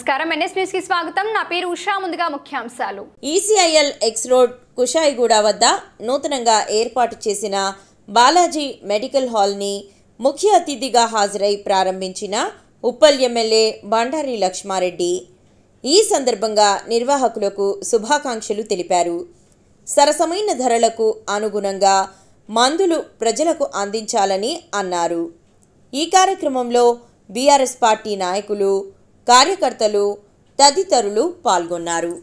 నమస్కారం NS news కి స్వాగతం నా పేరు ఉషా ముందుగా ముఖ్యాంశాలు ఈసీఐఎల్ ఎక్స్ రోడ్ కుషాయిగూడ వద్ద నూతనంగా ఏర్పాటు చేసిన బాలాజీ మెడికల్ హాల్ ని ముఖ్య అతిథిగా హాజరై ప్రారంభించిన ఉప్పల్ ఎమ్మెల్యే బండారి లక్ష్మారెడ్డి ఈ సందర్భంగా నిర్వాహకులకు శుభాకాంక్షలు తెలిపారు. సరసమైన ధరలకు అనుగుణంగా మందులు ప్రజలకు అందించాలని అన్నారు. ఈ కార్యక్రమంలో బీఆర్ఎస్ పార్టీ నాయకులు కార్యకర్తలు తదితరులు పాల్గొన్నారు.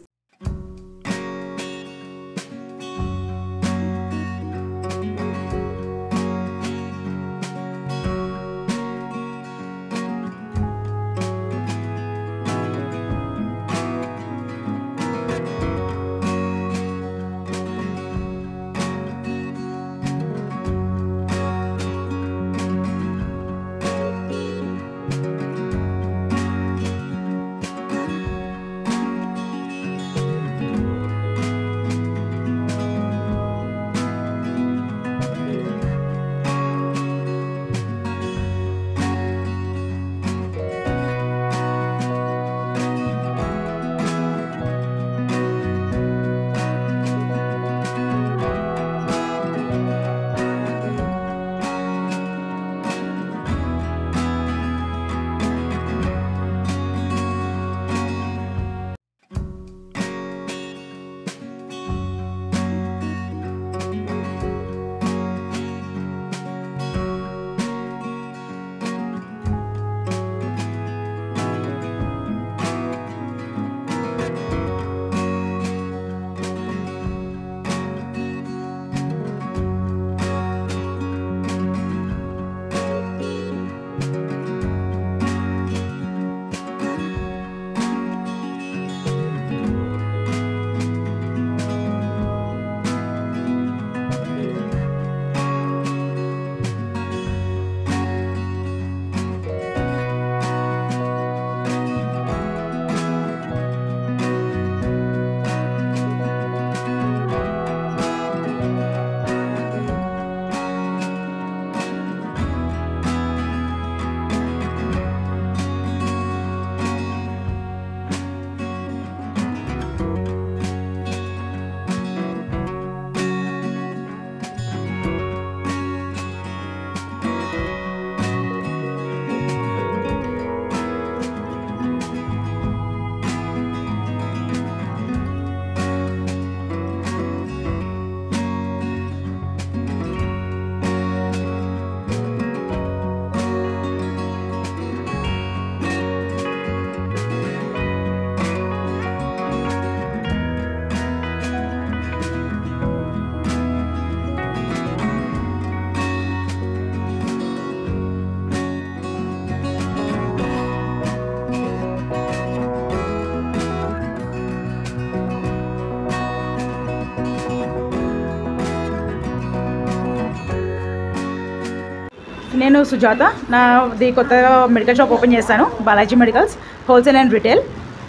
నేను సుజాత నాది కొత్తగా మెడికల్ షాప్ ఓపెన్ చేశాను. Balaji medicals wholesale and retail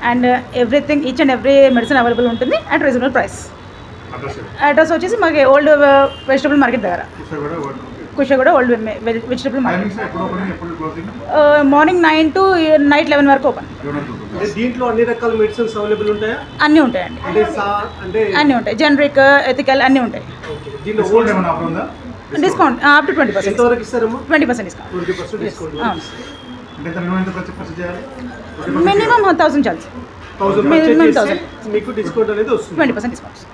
and everything each and every medicine available ఉంటుంది అట్ రీజనబుల్ ప్రైస్. అడ్రస్ వచ్చేసి మాకు ఓల్డ్ వెజిటబుల్ మార్కెట్ దగ్గర, Kushaiguda old vegetable market. Morning 9 to night 11 వరకు ఓపెన్. దీంట్లో అన్ని రకాల మెడిసిన్స్ అవైలబుల్ ఉంటాయా? అన్నీ ఉంటాయండి, అన్నీ ఉంటాయి. జనరిక్, ఎథికల్ అన్నీ ఉంటాయి. Discount up to 20%. 20% discount. Minimum 1000 charge. Minimum 1000 మీకు డిస్కౌంట్ అనేది వస్తుంది. 20% డిస్కౌంట్.